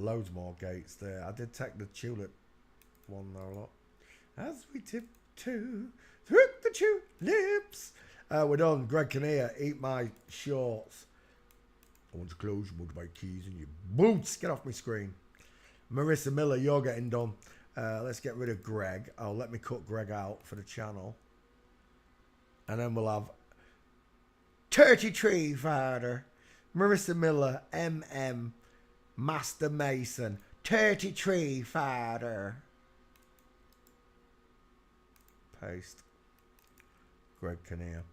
Loads more gates there. I did take the tulip one though, look. As we tiptoe through the tulips. We're done. Greg Kinnear, eat my shorts. I want to close your motorbike keys and your boots. Get off my screen. Marisa Miller, you're getting done. Let's get rid of Greg. Oh, let me cut Greg out for the channel. And then we'll have Turkey Tree Fighter, Marisa Miller, MM, Master Mason, Turkey Tree Fighter. Paste. Greg Kinnear.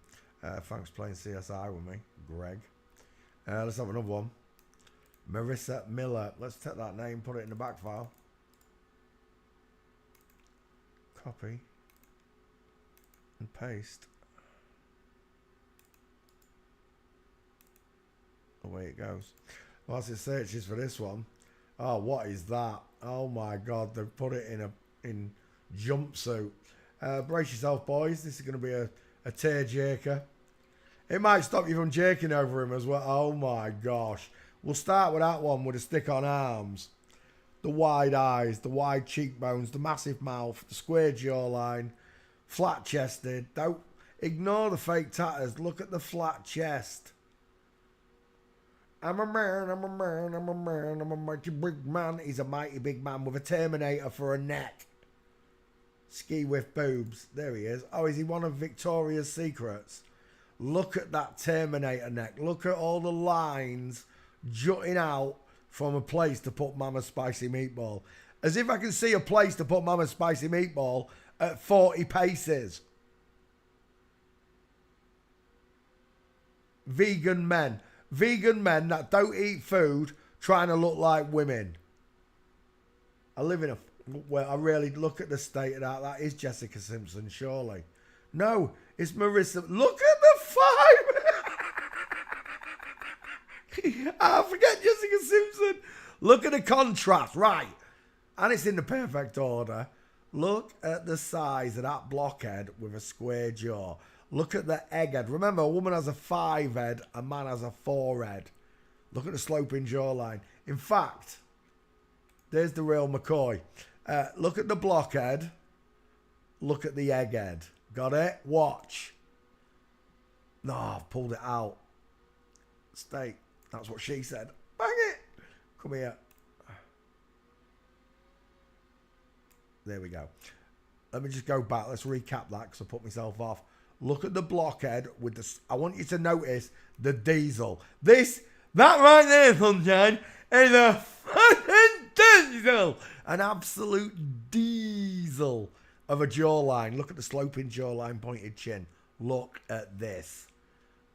Thanks for playing CSI with me, Greg. Let's have another one. Marisa Miller. Let's take that name, put it in the back file. Copy. And paste. Away it goes. Whilst it searches for this one. Oh, what is that? Oh my God, they've put it in jumpsuit. Brace yourself, boys. This is going to be a tear-jerker. It might stop you from jerking over him as well. Oh my gosh. We'll start with that one with a stick-on arms. The wide eyes, the wide cheekbones, the massive mouth, the square jawline, flat-chested. Don't ignore the fake tatters. Look at the flat chest. I'm a man, I'm a man, I'm a man, I'm a mighty big man. He's a mighty big man with a Terminator for a neck. Ski with boobs. There he is. Oh, is he one of Victoria's Secrets? Look at that Terminator neck. Look at all the lines jutting out from a place to put Mama's Spicy Meatball. As if I can see a place to put Mama's Spicy Meatball at 40 paces. Vegan men. Vegan men that don't eat food trying to look like women. I live in a... Well, I really look at the state of that. That is Jessica Simpson, surely. No, it's Marisa. Look at the five. I forget Jessica Simpson. Look at the contrast, right? And it's in the perfect order. Look at the size of that blockhead with a square jaw. Look at the egghead. Remember, a woman has a 5 head, a man has a 4 head. Look at the sloping jawline. In fact, there's the real McCoy. Look at the blockhead. Look at the egghead. Got it? Watch. No, I've pulled it out. Stay. That's what she said. Bang it. Come here. There we go. Let me just go back. Let's recap that because I put myself off. Look at the blockhead with the... I want you to notice the diesel. That right there, sunshine, is a fucking diesel. An absolute diesel of a jawline. Look at the sloping jawline, pointed chin. Look at this.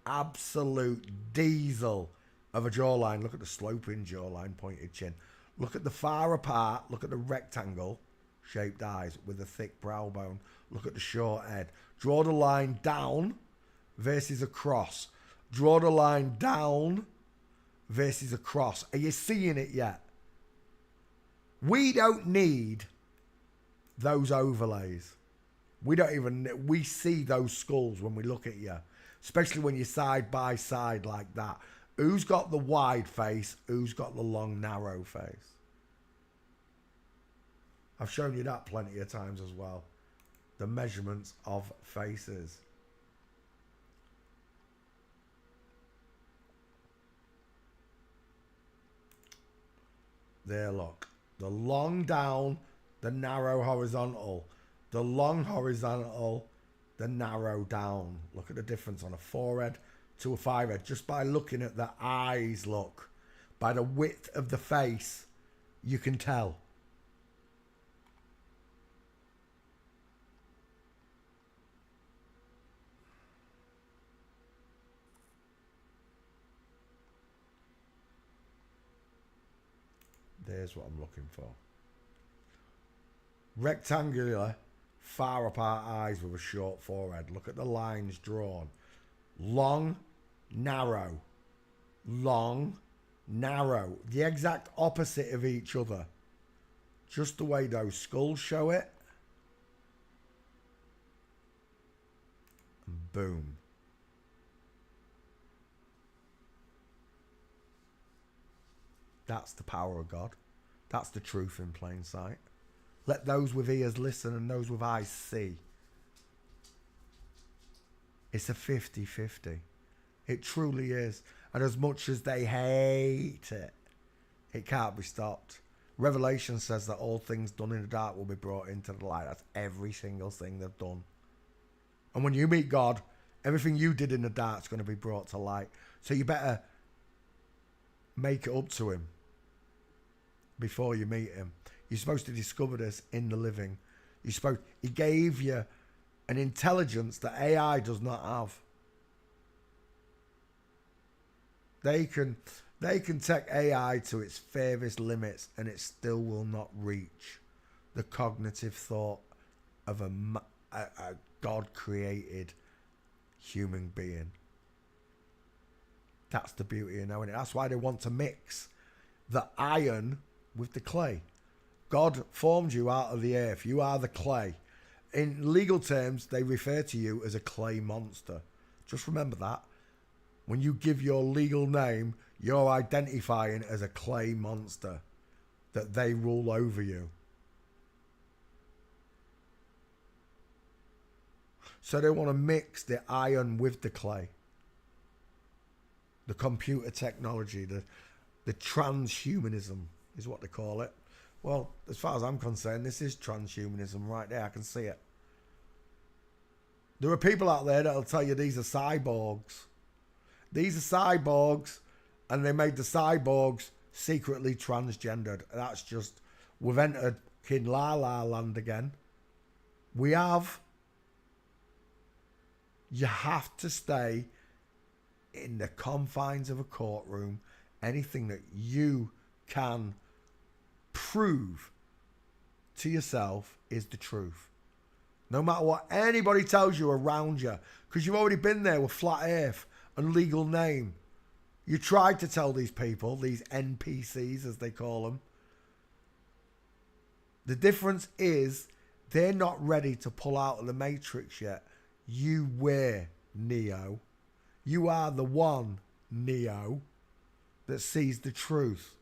Absolute diesel of a jawline. Look at the sloping jawline, pointed chin. Look at the far apart. Look at the rectangle shaped eyes with a thick brow bone. Look at the short head. Draw the line down versus across. Draw the line down versus across. Are you seeing it yet? We don't need those overlays. We see those skulls when we look at you. Especially when you're side by side like that. Who's got the wide face? Who's got the long, narrow face? I've shown you that plenty of times as well. The measurements of faces. There, look. The long down, the narrow horizontal. The long horizontal, the narrow down. Look at the difference on a 4-head to a 5-head. Just by looking at the eyes, look. By the width of the face, you can tell. There's what I'm looking for. Rectangular, far apart eyes with a short forehead. Look at the lines drawn. Long, narrow. Long, narrow. The exact opposite of each other. Just the way those skulls show it. And boom. That's the power of God. That's the truth in plain sight. Let those with ears listen and those with eyes see. It's a 50-50. It truly is. And as much as they hate it, it can't be stopped. Revelation says that all things done in the dark will be brought into the light. That's every single thing they've done. And when you meet God, everything you did in the dark is going to be brought to light. So you better make it up to him before you meet him. You're supposed to discover this in the living. He gave you an intelligence that AI does not have. They can take AI to its furthest limits and it still will not reach the cognitive thought of a God-created human being. That's the beauty of knowing it. That's why they want to mix the iron with the clay. God formed you out of the earth. You are the clay. In legal terms, they refer to you as a clay monster. Just remember that. When you give your legal name, you're identifying as a clay monster, that they rule over you. So they want to mix the iron with the clay. The computer technology, the transhumanism is what they call it. Well, as far as I'm concerned, this is transhumanism right there. I can see it. There are people out there that'll tell you these are cyborgs. These are cyborgs, and they made the cyborgs secretly transgendered. That's just, we've entered Kin La La land again. You have to stay in the confines of a courtroom. Anything that you can prove to yourself is the truth. No matter what anybody tells you around you, because you've already been there with flat earth and legal name. You tried to tell these people, these NPCs as they call them. The difference is they're not ready to pull out of the matrix yet. You were Neo. You are the one, Neo, that sees the truth.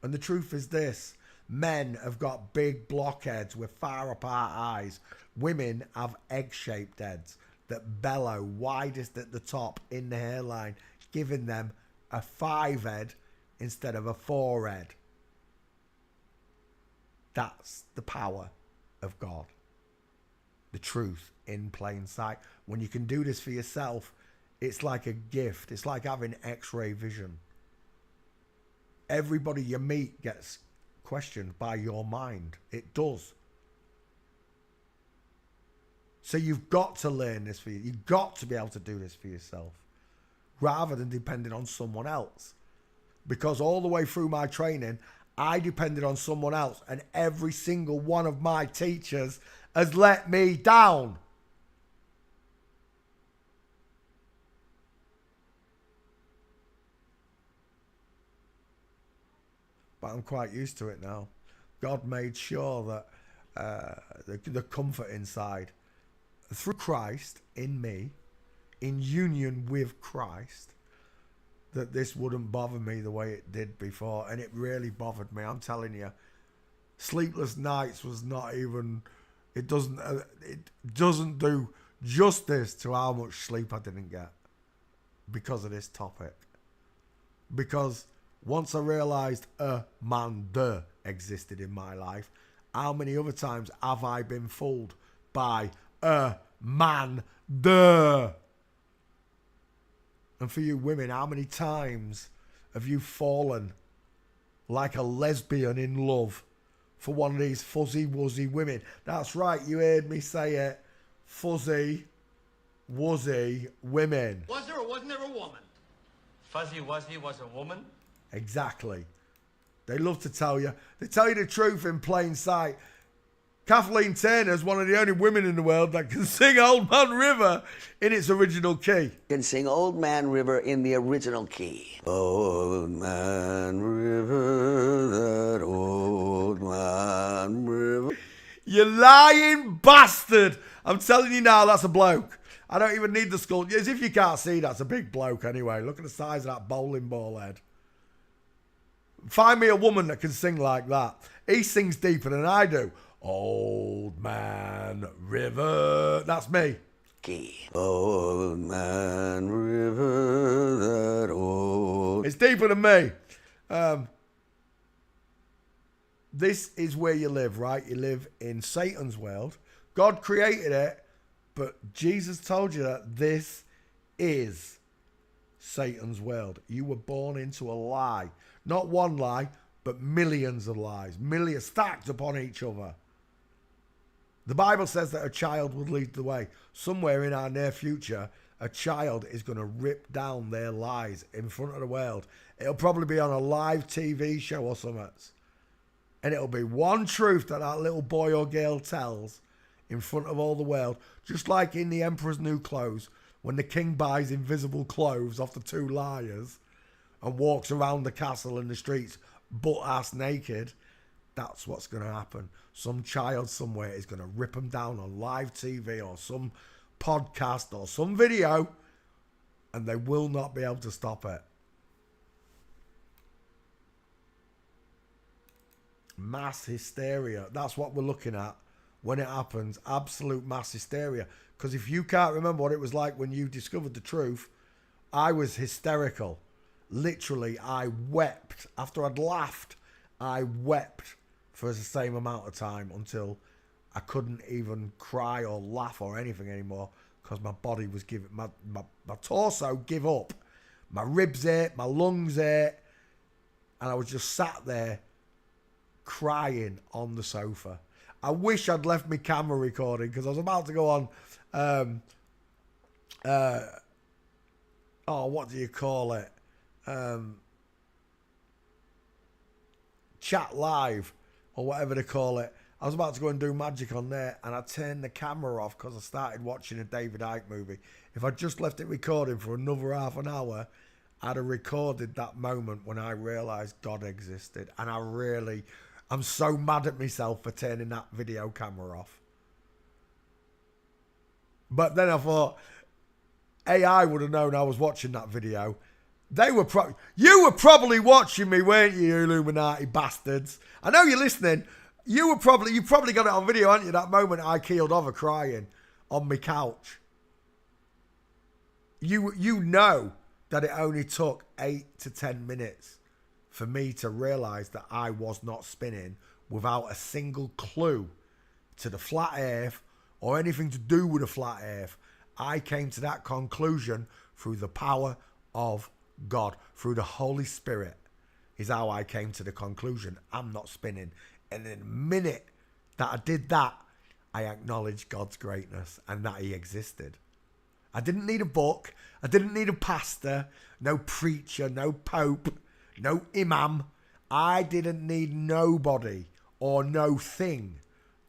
And the truth is this. Men have got big blockheads with far apart eyes. Women have egg-shaped heads that bellow widest at the top in the hairline, giving them a 5 head instead of a 4 head. That's the power of God. The truth in plain sight. When you can do this for yourself, it's like a gift. It's like having X-ray vision. Everybody you meet gets questioned by your mind. It does. So you've got to learn this for you. You've got to be able to do this for yourself rather than depending on someone else. Because all the way through my training, I depended on someone else, and every single one of my teachers has let me down. But I'm quite used to it now. God made sure that the comfort inside, through Christ, in me, in union with Christ, that this wouldn't bother me the way it did before. And it really bothered me. I'm telling you, sleepless nights was not even, it doesn't do justice to how much sleep I didn't get because of this topic. Because once I realised Amanda existed in my life, how many other times have I been fooled by Amanda? And for you women, how many times have you fallen like a lesbian in love for one of these fuzzy-wuzzy women? That's right, you heard me say it. Fuzzy-wuzzy women. Was there or wasn't there a woman? Fuzzy-wuzzy was a woman? Exactly. They love to tell you. They tell you the truth in plain sight. Kathleen Turner is one of the only women in the world that can sing Old Man River in its original key. Can sing Old Man River in the original key. Old Man River, that old man river. You lying bastard. I'm telling you now, that's a bloke. I don't even need the skull. As if you can't see, that's a big bloke anyway. Look at the size of that bowling ball head. Find me a woman that can sing like that. He sings deeper than I do. Old Man River. That's me. Key. Old Man River, that old. It's deeper than me. This is where you live, right? You live in Satan's world. God created it, but Jesus told you that this is Satan's world. You were born into a lie. Not one lie, but millions of lies. Millions stacked upon each other. The Bible says that a child would lead the way. Somewhere in our near future, a child is going to rip down their lies in front of the world. It'll probably be on a live TV show or something. And it'll be one truth that little boy or girl tells in front of all the world. Just like in The Emperor's New Clothes, when the king buys invisible clothes off the two liars and walks around the castle and the streets butt-ass naked. That's what's going to happen. Some child somewhere is going to rip them down on live TV or some podcast or some video, and they will not be able to stop it. Mass hysteria. That's what we're looking at when it happens. Absolute mass hysteria. Because if you can't remember what it was like when you discovered the truth, I was hysterical. Literally, I wept. After I'd laughed, I wept for the same amount of time until I couldn't even cry or laugh or anything anymore because my body was giving, my torso give up. My ribs ate, my lungs ate, and I was just sat there crying on the sofa. I wish I'd left my camera recording because I was about to go on what do you call it? Chat live or whatever they call it. I was about to go and do magic on there, and I turned the camera off because I started watching a David Icke movie. If I just left it recording for another half an hour, I'd have recorded that moment when I realised God existed. And I'm so mad at myself for turning that video camera off. But then I thought, AI would have known I was watching that video. You were probably watching me, weren't you, you Illuminati bastards? I know you're listening. You probably got it on video, haven't you? That moment I keeled over crying on my couch. You know that it only took 8 to 10 minutes for me to realise that I was not spinning without a single clue to the flat earth or anything to do with the flat earth. I came to that conclusion through the power of God, through the Holy Spirit is how I came to the conclusion I'm not spinning. And in a minute that I did that, I acknowledged God's greatness and that he existed. I didn't need a book. I didn't need a pastor, no preacher, no pope, no imam. I didn't need nobody or no thing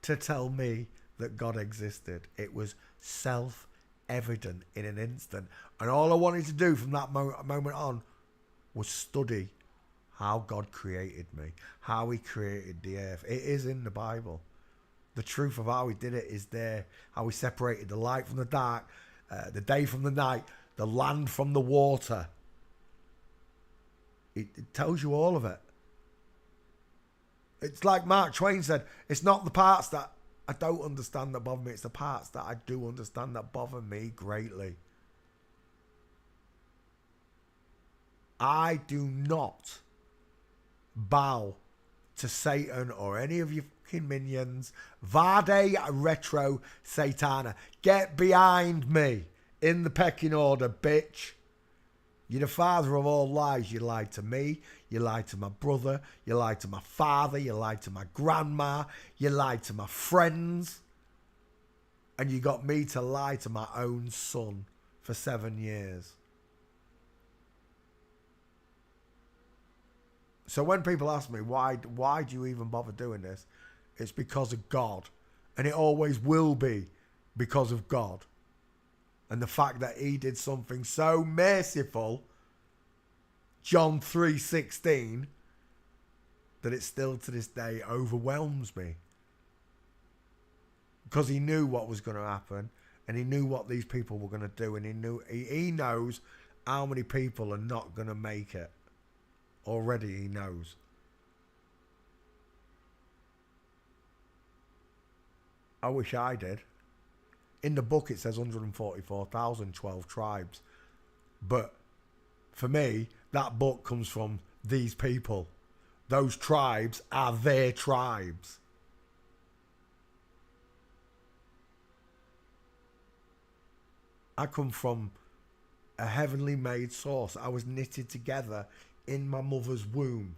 to tell me that God existed. It was self-evident in an instant. And all I wanted to do from that moment on was study how God created me, how he created the earth. It is in the Bible. The truth of how he did it is there. How he separated the light from the dark, the day from the night, the land from the water. It tells you all of it. It's like Mark Twain said, it's not the parts that I don't understand that bother me, it's the parts that I do understand that bother me greatly. I do not bow to Satan or any of your fucking minions. Vade retro Satana. Get behind me in the pecking order, bitch. You're the father of all lies. You lied to me. You lied to my brother. You lied to my father. You lied to my grandma. You lied to my friends. And you got me to lie to my own son for 7 years. So when people ask me, why do you even bother doing this? It's because of God. And it always will be because of God. And the fact that he did something so merciful, John 3:16, that it still to this day overwhelms me. Because he knew what was going to happen. And he knew what these people were going to do. And he knows how many people are not going to make it. Already he knows. I wish I did. In the book it says 144,000, 12 tribes. But for me, that book comes from these people. Those tribes are their tribes. I come from a heavenly made source. I was knitted together in my mother's womb.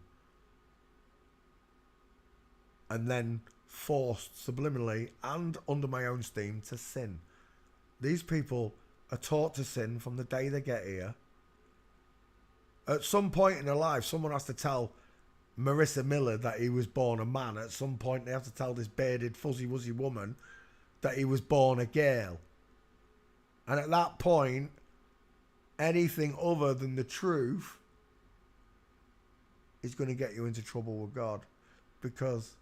And then forced subliminally and under my own steam to sin. These people are taught to sin from the day they get here. At some point in their life, someone has to tell Marisa Miller that he was born a man. At some point, they have to tell this bearded, fuzzy-wuzzy woman that he was born a girl. And at that point, anything other than the truth is going to get you into trouble with God, because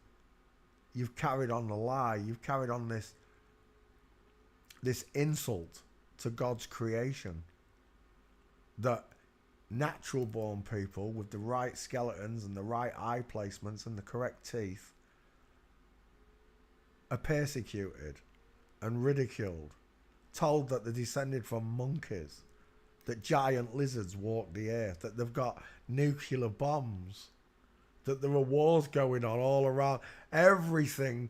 you've carried on the lie. You've carried on this insult to God's creation, that natural born people with the right skeletons and the right eye placements and the correct teeth are persecuted and ridiculed, told that they're descended from monkeys, that giant lizards walk the earth, that they've got nuclear bombs, that there are wars going on all around. Everything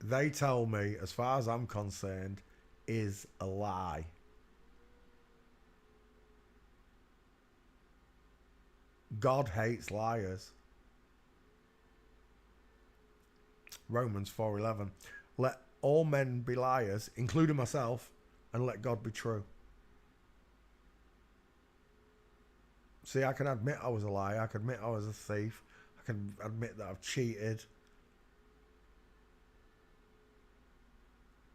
they tell me, as far as I'm concerned, is a lie. God hates liars. Romans 4:11. Let all men be liars, including myself, and let God be true. See, I can admit I was a liar. I can admit I was a thief. I can admit that I've cheated.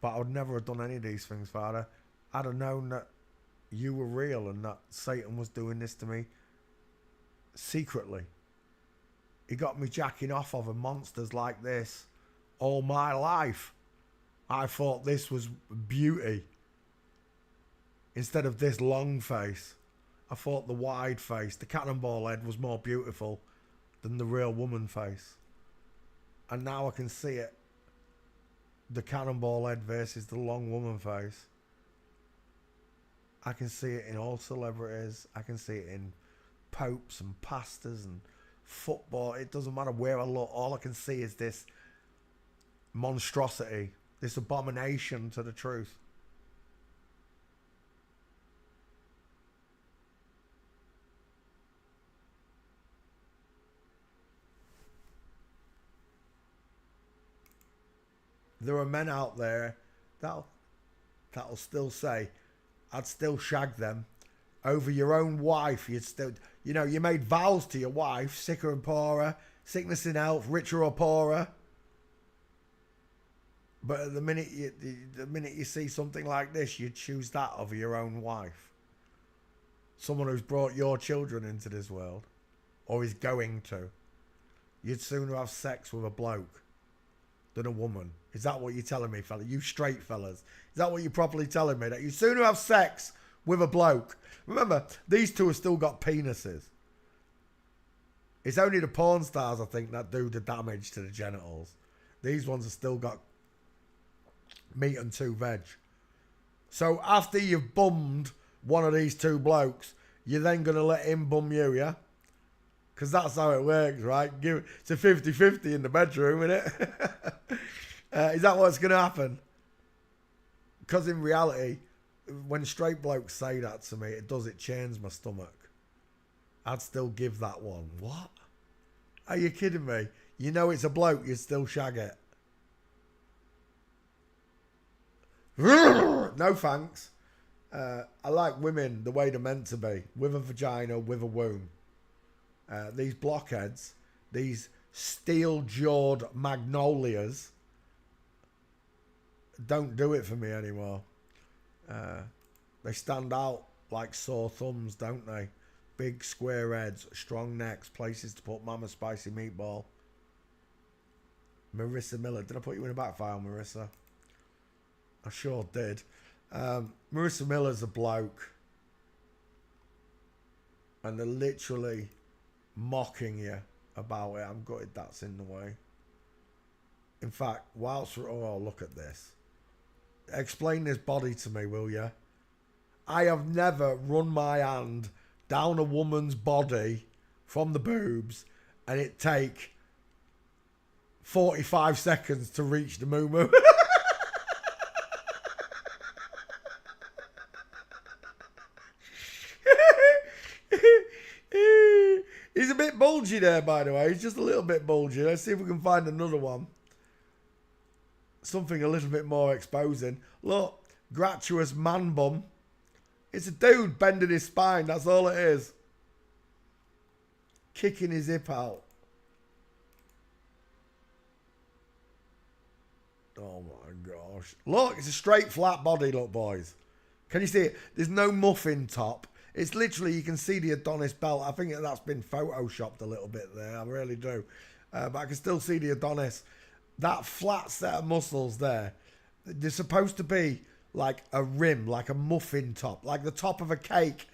But I would never have done any of these things, Father. I'd have known that you were real and that Satan was doing this to me secretly. He got me jacking off of monsters like this all my life. I thought this was beauty instead of this long face. I thought the wide face, the cannonball head, was more beautiful than the real woman face. And now I can see it. The cannonball head versus the long woman face. I can see it in all celebrities. I can see it in popes and pastors and football. It doesn't matter where I look. All I can see is this monstrosity, this abomination to the truth. There are men out there that'll still say, I'd still shag them over your own wife. You'd still, you know, you made vows to your wife, sicker and poorer, sickness in health, richer or poorer. But at the minute you see something like this, you choose that over your own wife. Someone who's brought your children into this world, or is going to. You'd sooner have sex with a bloke than a woman. Is that what you're telling me, fella? You straight fellas. Is that what you're properly telling me? That you sooner have sex with a bloke? Remember, these two have still got penises. It's only the porn stars, I think, that do the damage to the genitals. These ones have still got meat and two veg. So after you've bummed one of these two blokes, you're then going to let him bum you, yeah? Because that's how it works, right? It's a 50-50 in the bedroom, isn't it? Is that what's going to happen? Because in reality, when straight blokes say that to me, it churns my stomach. I'd still give that one. What? Are you kidding me? You know it's a bloke, you'd still shag it. No thanks. I like women the way they're meant to be. With a vagina, with a womb. These blockheads, these steel-jawed magnolias, don't do it for me anymore. They stand out like sore thumbs, don't they? Big square heads, strong necks, places to put Mama Spicy Meatball. Marisa Miller. Did I put you in a backfire, Marisa? I sure did. Marisa Miller's a bloke. And they're literally mocking you about it. I'm gutted that's in the way. In fact, whilst we're... Oh, look at this. Explain this body to me, will you? I have never run my hand down a woman's body from the boobs and it take 45 seconds to reach the moo-moo. He's a bit bulgy there, by the way. He's just a little bit bulgy. Let's see if we can find another one. Something a little bit more exposing. Look, gratuitous man bum. It's a dude bending his spine. That's all it is. Kicking his hip out. Oh my gosh. Look, it's a straight flat body, look, boys. Can you see it? There's no muffin top. It's literally, you can see the Adonis belt. I think that's been photoshopped a little bit there. I really do. But I can still see the Adonis. That flat set of muscles there. They're supposed to be like a rim, like a muffin top, like the top of a cake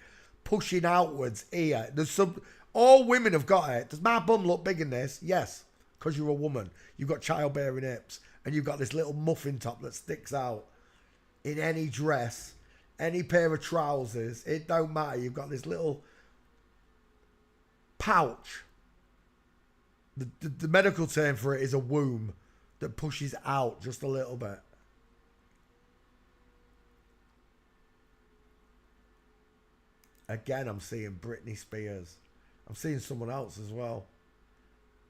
pushing outwards here. There's some... All women have got it. Does my bum look big in this? Yes, because you're a woman. You've got childbearing hips. And you've got this little muffin top that sticks out in any dress, any pair of trousers. It don't matter. You've got this little pouch. The medical term for it is a womb that pushes out just a little bit. Again, I'm seeing Britney Spears. I'm seeing someone else as well.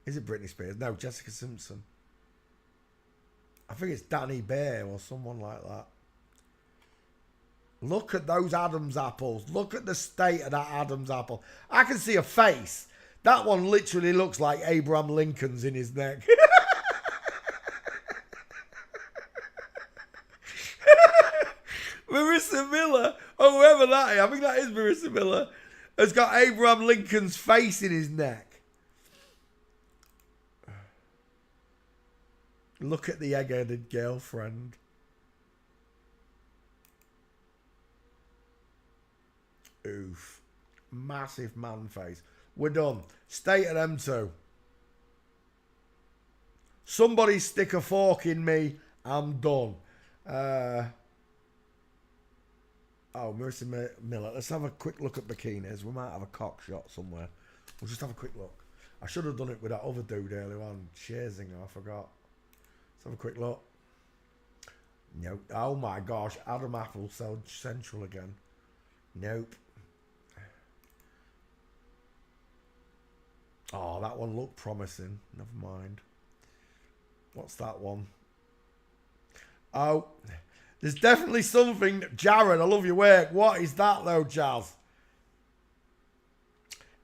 Is it Britney Spears? No, Jessica Simpson. I think it's Danny Bear or someone like that. Look at those Adam's apples. Look at the state of that Adam's apple. I can see a face. That one literally looks like Abraham Lincoln's in his neck. Marisa Miller, or whoever that is, I think that is Marisa Miller, has got Abraham Lincoln's face in his neck. Look at the egg-headed girlfriend. Oof. Massive man face. We're done. State of them two. Somebody stick a fork in me. I'm done. Oh, Marisa Miller. Let's have a quick look at bikinis. We might have a cock shot somewhere. We'll just have a quick look. I should have done it with that other dude earlier on. Scherzinger, I forgot. Let's have a quick look. Nope. Oh my gosh. Adam Apple Central again. Nope. Oh, that one looked promising. Never mind. What's that one? Oh, there's definitely something. Jared, I love your work. What is that though, Jazz?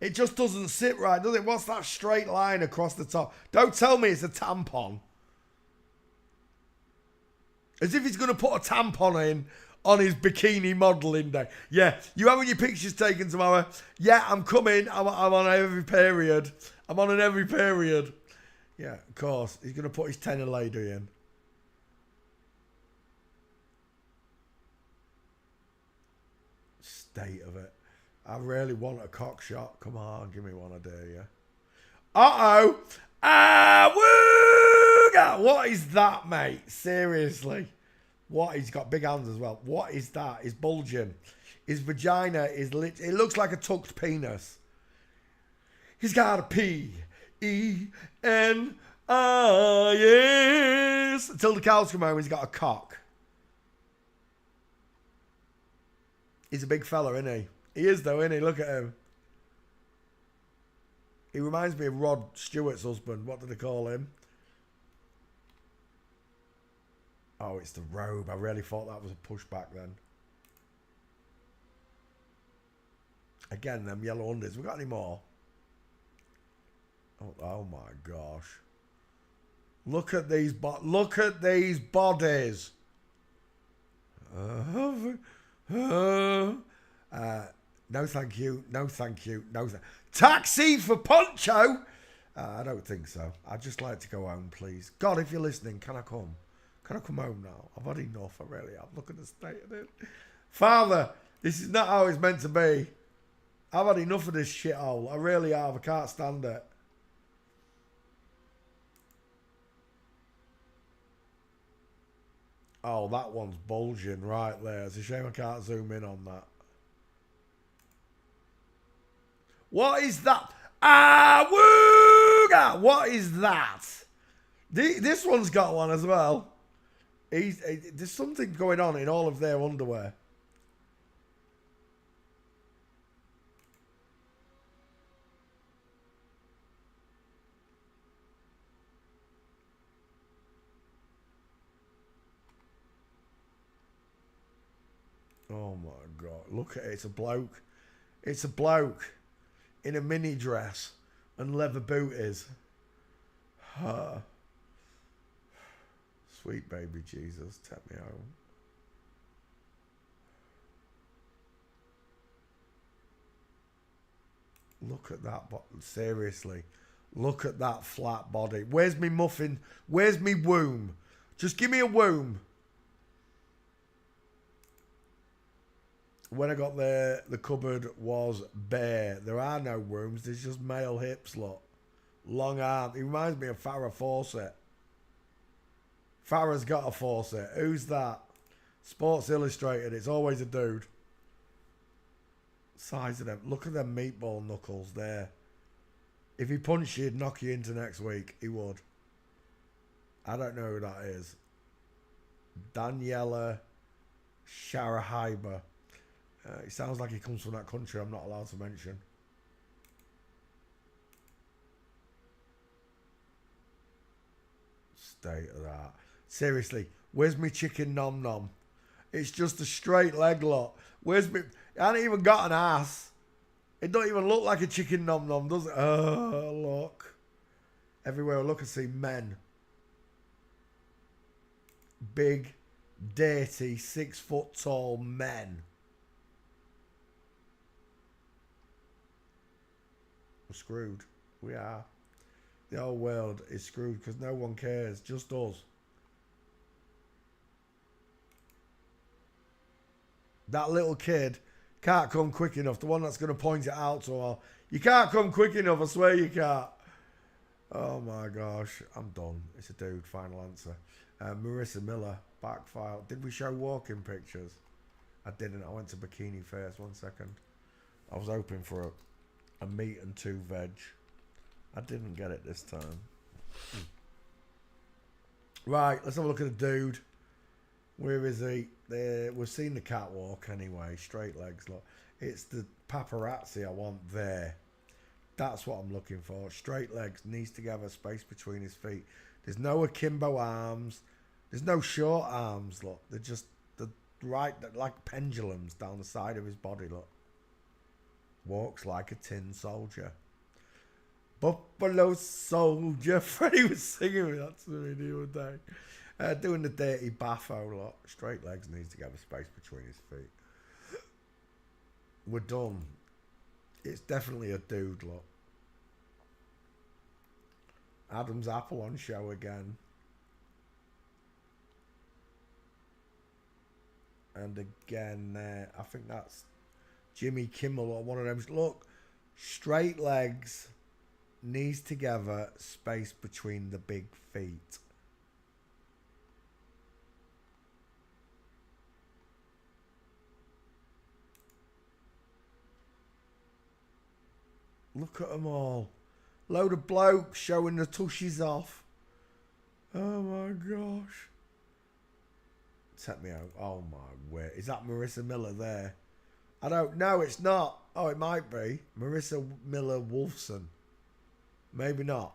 It just doesn't sit right, does it? What's that straight line across the top? Don't tell me it's a tampon. As if he's going to put a tampon in on his bikini modelling day. Yeah, you having your pictures taken tomorrow? Yeah, I'm coming. I'm on every period. I'm on an every period. Yeah, of course. He's going to put his tenor lady in. State of it. I really want a cock shot. Come on, give me one, I dare you. Uh-oh. What is that, mate? Seriously. What? He's got big hands as well. What is that? He's bulging. His vagina is lit. It looks like a tucked penis. He's got a P-E-N-I-S. Until the cows come home, he's got a cock. He's a big fella, isn't he? He is, though, isn't he? Look at him. He reminds me of Rod Stewart's husband. What do they call him? Oh, it's the robe. I really thought that was a pushback then. Again, them yellow undies. We got any more? Oh my gosh. Look at these look at these bodies. No thank you. No thank you. No taxi for Poncho. I don't think so. I'd just like to go home, please. God, if you're listening, can I come? Can I come home now? I've had enough. I really have. Look at the state of it. Father, this is not how it's meant to be. I've had enough of this shithole. I really have. I can't stand it. Oh, that one's bulging right there. It's a shame I can't zoom in on that. What is that? Ah, wooga! What is that? This one's got one as well. There's something going on in all of their underwear. Oh my God. Look at it. It's a bloke. It's a bloke in a mini dress and leather booties. Sweet baby Jesus, take me home. Look at that. Seriously. Look at that flat body. Where's me muffin? Where's me womb? Just give me a womb. When I got there, the cupboard was bare. There are no wombs. There's just male hips, look. Long arm. He reminds me of Farrah Fawcett. Farrah's got a Fawcett. Who's that? Sports Illustrated. It's always a dude. Size of them. Look at them meatball knuckles there. If he punched you, he'd knock you into next week. He would. I don't know who that is. Daniela Sharahiba. He sounds like he comes from that country I'm not allowed to mention. State of that. Seriously, where's me chicken nom nom? It's just a straight leg lot. Where's me... I haven't even got an ass. It don't even look like a chicken nom nom, does it? Oh, look. Everywhere I look I see men. Big, dirty, 6 foot tall men. We're screwed. We are. The whole world is screwed because no one cares. Just us. That little kid can't come quick enough. The one that's going to point it out to her. You can't come quick enough. I swear you can't. Oh my gosh. I'm done. It's a dude. Final answer. Marisa Miller. Back file. Did we show walking pictures? I didn't. I went to bikini first. 1 second. I was hoping for a meat and 2 veg. I didn't get it this time. Right, let's have a look at the dude. Where is he? There. We've seen the catwalk anyway. Straight legs. Look, it's the paparazzi I want there. That's what I'm looking for. Straight legs, knees together, space between his feet. There's no akimbo arms. There's no short arms. Look, they're just right, like pendulums down the side of his body. Look. Walks like a tin soldier. Buffalo Soldier. Freddie was singing that to me the other day. Doing the dirty baffo lot. Straight legs, knees together, space between his feet. We're done. It's definitely a dude lot. Adam's Apple on show again. And again, I think that's Jimmy Kimmel or one of them. Look, straight legs, knees together, space between the big feet. Look at them all. Load of blokes showing the tushies off. Oh my gosh. Take me out. Oh my word. Is that Marisa Miller there? I don't know. It's not. Oh, it might be. Marisa Miller Wolfson. Maybe not.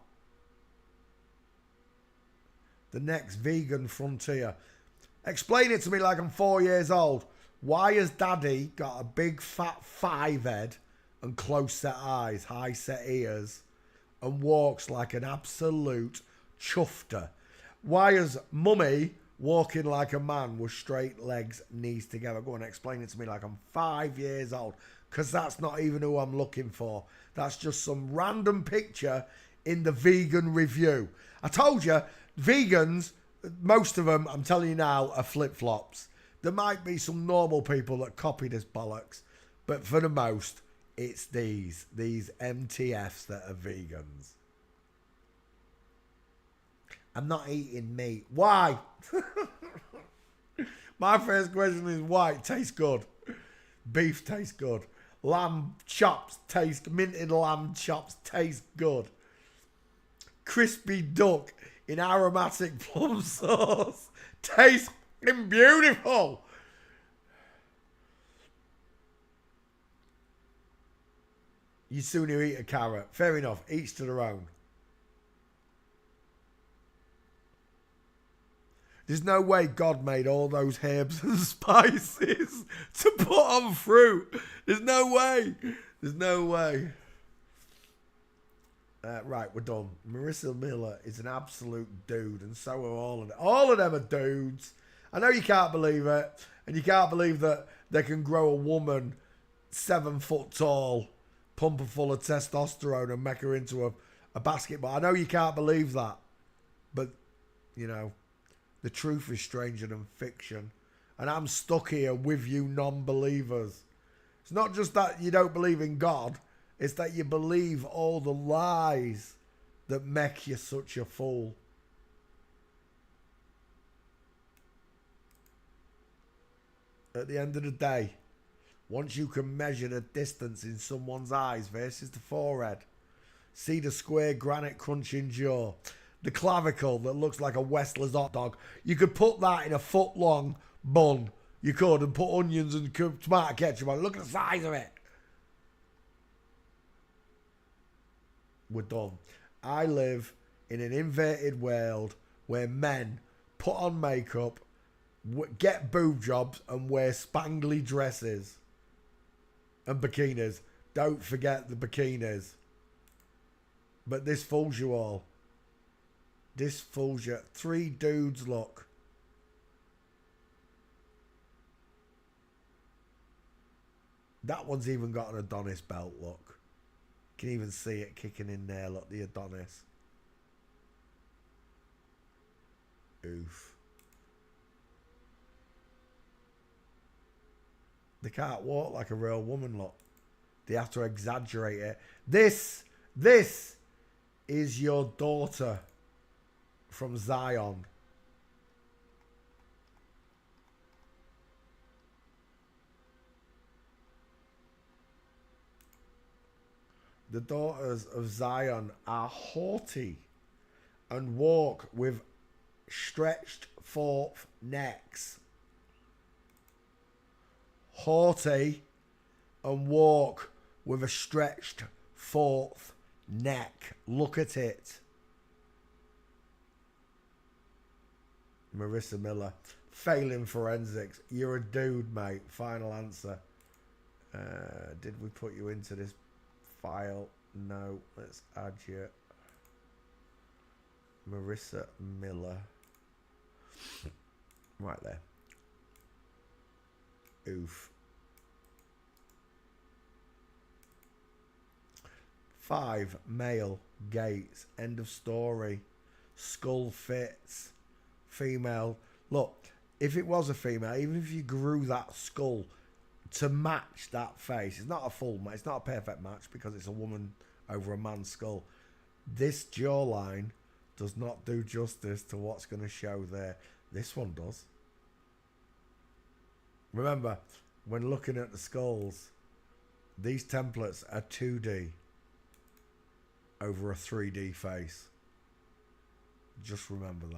The next vegan frontier. Explain it to me like I'm 4 years old. Why has Daddy got a big fat 5 head and close set eyes, high set ears, and walks like an absolute chuffter? Why is Mummy walking like a man with straight legs, knees together? Go on, explain it to me like I'm 5 years old. Because that's not even who I'm looking for. That's just some random picture in the vegan review. I told you, vegans, most of them, I'm telling you now, are flip-flops. There might be some normal people that copy this bollocks. But for the most, It's these MTFs that are vegans. I'm not eating meat. Why? My first question is why? It tastes good. Beef tastes good. Lamb chops taste, minted lamb chops taste good. Crispy duck in aromatic plum sauce tastes beautiful. You sooner eat a carrot. Fair enough. Each to their own. There's no way God made all those herbs and spices to put on fruit. There's no way. There's no way. Right, we're done. Marisa Miller is an absolute dude, and so are all of them. All of them are dudes. I know you can't believe it, and you can't believe that they can grow a woman 7 foot tall, pump her full of testosterone, and make her into a basketball. I know you can't believe that, but, you know, the truth is stranger than fiction. And I'm stuck here with you non-believers. It's not just that you don't believe in God. It's that you believe all the lies that make you such a fool. At the end of the day, once you can measure the distance in someone's eyes versus the forehead, see the square granite crunching jaw, the clavicle that looks like a Westler's hot dog, you could put that in a foot-long bun. You could, and put onions and tomato ketchup on it. Look at the size of it. We're done. I live in an inverted world where men put on makeup, get boob jobs, and wear spangly dresses and bikinis. Don't forget the bikinis. But this fools you all. This fools you. 3 dudes, look. That one's even got an Adonis belt, look. You can even see it kicking in there, look, the Adonis. Oof. They can't walk like a real woman, look. They have to exaggerate it. This is your daughter from Zion. The daughters of Zion are haughty and walk with stretched forth necks. Haughty and walk with a stretched forth neck. Look at it. Marisa Miller. Failing forensics. You're a dude, mate. Final answer. Did we put you into this file? No. Let's add you. Marisa Miller. Right there. Oof. 5. Male. Gates. End of story. Skull fits. Female. Look, if it was a female, even if you grew that skull to match that face, it's not a full match, it's not a perfect match because it's a woman over a man's skull. This jawline does not do justice to what's going to show there. This one does. Remember, when looking at the skulls, these templates are 2D over a 3D face. Just remember that.